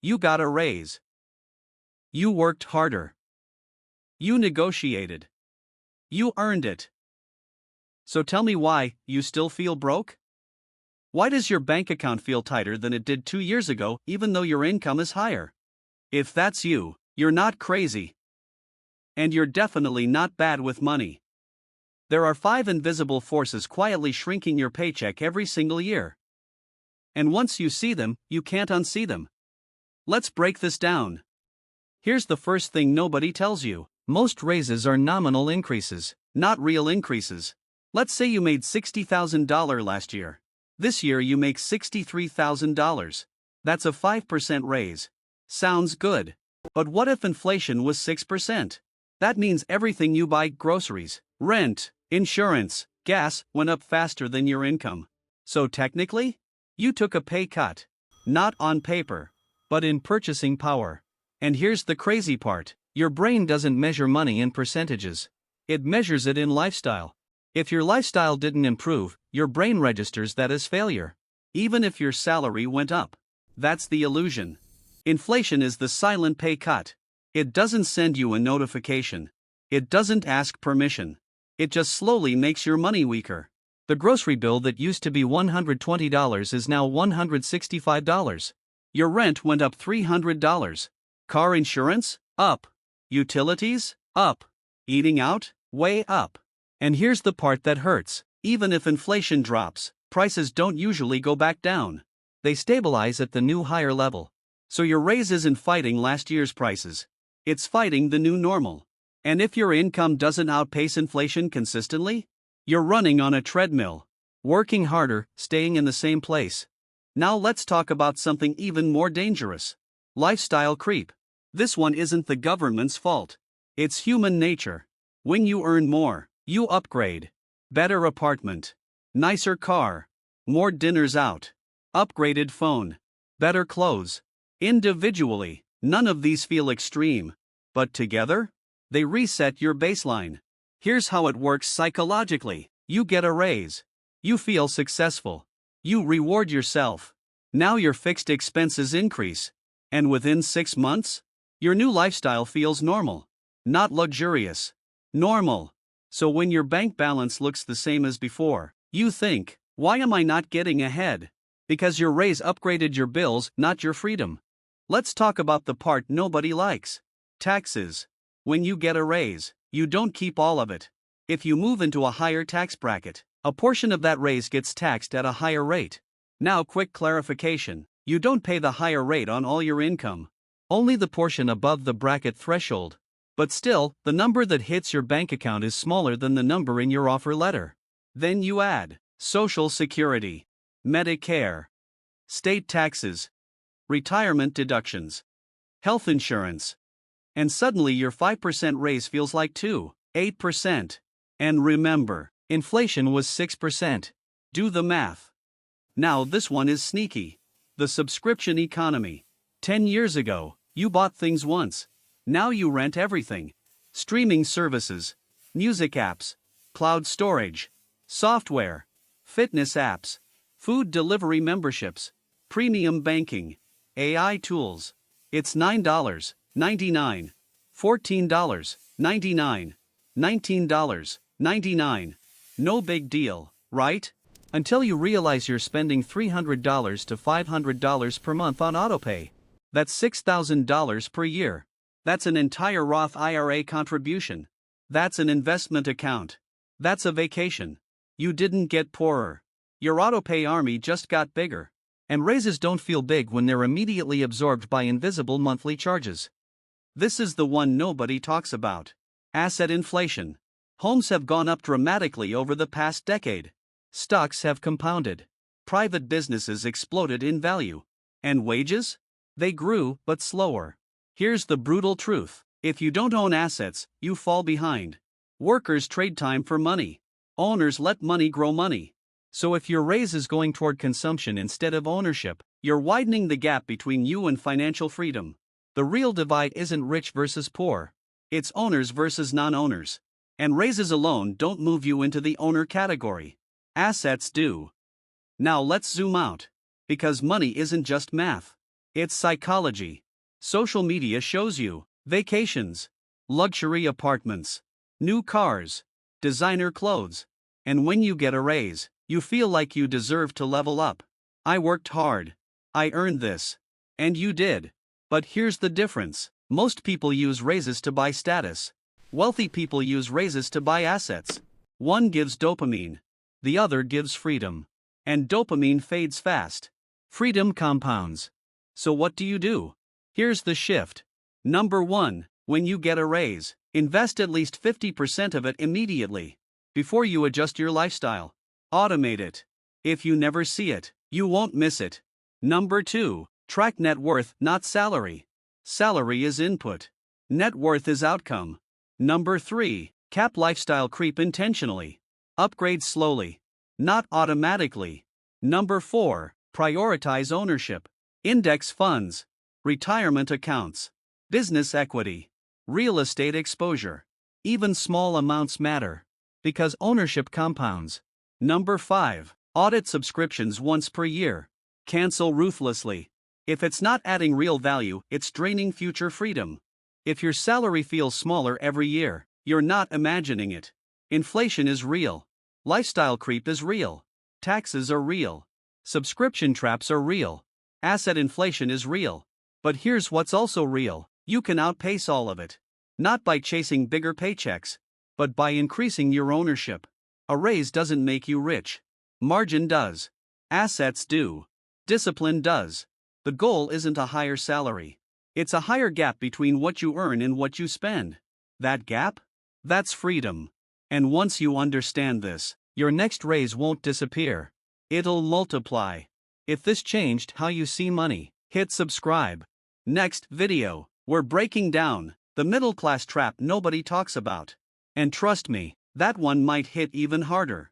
You got a raise. You worked harder. You negotiated. You earned it. So tell me why you still feel broke? Why does your bank account feel tighter than it did 2 years ago, even though your income is higher? If that's you, you're not crazy. And you're definitely not bad with money. There are 5 invisible forces quietly shrinking your paycheck every single year. And once you see them, you can't unsee them. Let's break this down. Here's the first thing nobody tells you. Most raises are nominal increases, not real increases. Let's say you made $60,000 last year. This year you make $63,000. That's a 5% raise. Sounds good. But what if inflation was 6%? That means everything you buy, groceries, rent, insurance, gas, went up faster than your income. So technically, you took a pay cut. Not on paper, but in purchasing power. And here's the crazy part. Your brain doesn't measure money in percentages. It measures it in lifestyle. If your lifestyle didn't improve, your brain registers that as failure. Even if your salary went up. That's the illusion. Inflation is the silent pay cut. It doesn't send you a notification. It doesn't ask permission. It just slowly makes your money weaker. The grocery bill that used to be $120 is now $165. Your rent went up $300. Car insurance? Up. Utilities? Up. Eating out? Way up. And here's the part that hurts. Even if inflation drops, prices don't usually go back down. They stabilize at the new higher level. So your raise isn't fighting last year's prices. It's fighting the new normal. And if your income doesn't outpace inflation consistently, you're running on a treadmill. Working harder, staying in the same place. Now let's talk about something even more dangerous. Lifestyle creep. This one isn't the government's fault. It's human nature. When you earn more, you upgrade. Better apartment. Nicer car. More dinners out. Upgraded phone. Better clothes. Individually, none of these feel extreme. But together, they reset your baseline. Here's how it works psychologically. You get a raise. You feel successful. You reward yourself. Now your fixed expenses increase. And within 6 months, your new lifestyle feels normal. Not luxurious. Normal. So when your bank balance looks the same as before, you think, why am I not getting ahead? Because your raise upgraded your bills, not your freedom. Let's talk about the part nobody likes. Taxes. When you get a raise, you don't keep all of it. If you move into a higher tax bracket, a portion of that raise gets taxed at a higher rate. Now, quick clarification. You don't pay the higher rate on all your income. Only the portion above the bracket threshold. But still, the number that hits your bank account is smaller than the number in your offer letter. Then you add Social Security, Medicare, state taxes, retirement deductions, health insurance. And suddenly your 5% raise feels like 8%. And remember, inflation was 6%. Do the math. Now this one is sneaky. The subscription economy. 10 years ago, you bought things once. Now you rent everything. Streaming services, music apps, cloud storage, software, fitness apps, food delivery memberships, premium banking, AI tools. It's $9.99, $14.99, $19.99. No big deal, right? Until you realize you're spending $300 to $500 per month on autopay. That's $6,000 per year. That's an entire Roth IRA contribution. That's an investment account. That's a vacation. You didn't get poorer. Your autopay army just got bigger. And raises don't feel big when they're immediately absorbed by invisible monthly charges. This is the one nobody talks about. Asset inflation. Homes have gone up dramatically over the past decade. Stocks have compounded. Private businesses exploded in value. And wages? They grew, but slower. Here's the brutal truth. If you don't own assets, you fall behind. Workers trade time for money. Owners let money grow money. So if your raise is going toward consumption instead of ownership, you're widening the gap between you and financial freedom. The real divide isn't rich versus poor. It's owners versus non-owners. And raises alone don't move you into the owner category. Assets do. Now let's zoom out. Because money isn't just math. It's psychology. Social media shows you vacations, luxury apartments, new cars, designer clothes. And when you get a raise, you feel like you deserve to level up. I worked hard. I earned this. And you did. But here's the difference. Most people use raises to buy status. Wealthy people use raises to buy assets. One gives dopamine. The other gives freedom. And dopamine fades fast. Freedom compounds. So what do? Here's the shift. Number 1. When you get a raise, invest at least 50% of it immediately. Before you adjust your lifestyle. Automate it. If you never see it, you won't miss it. Number 2. Track net worth, not salary. Salary is input. Net worth is outcome. Number 3. Cap lifestyle creep intentionally. Upgrade slowly. Not automatically. Number 4. Prioritize ownership. Index funds. Retirement accounts. Business equity. Real estate exposure. Even small amounts matter. Because ownership compounds. Number 5. Audit subscriptions once per year. Cancel ruthlessly. If it's not adding real value, it's draining future freedom. If your salary feels smaller every year, you're not imagining it. Inflation is real. Lifestyle creep is real. Taxes are real. Subscription traps are real. Asset inflation is real. But here's what's also real. You can outpace all of it. Not by chasing bigger paychecks, but by increasing your ownership. A raise doesn't make you rich. Margin does. Assets do. Discipline does. The goal isn't a higher salary. It's a higher gap between what you earn and what you spend. That gap? That's freedom. And once you understand this, your next raise won't disappear. It'll multiply. If this changed how you see money, hit subscribe. Next video, we're breaking down the middle class trap nobody talks about. And trust me, that one might hit even harder.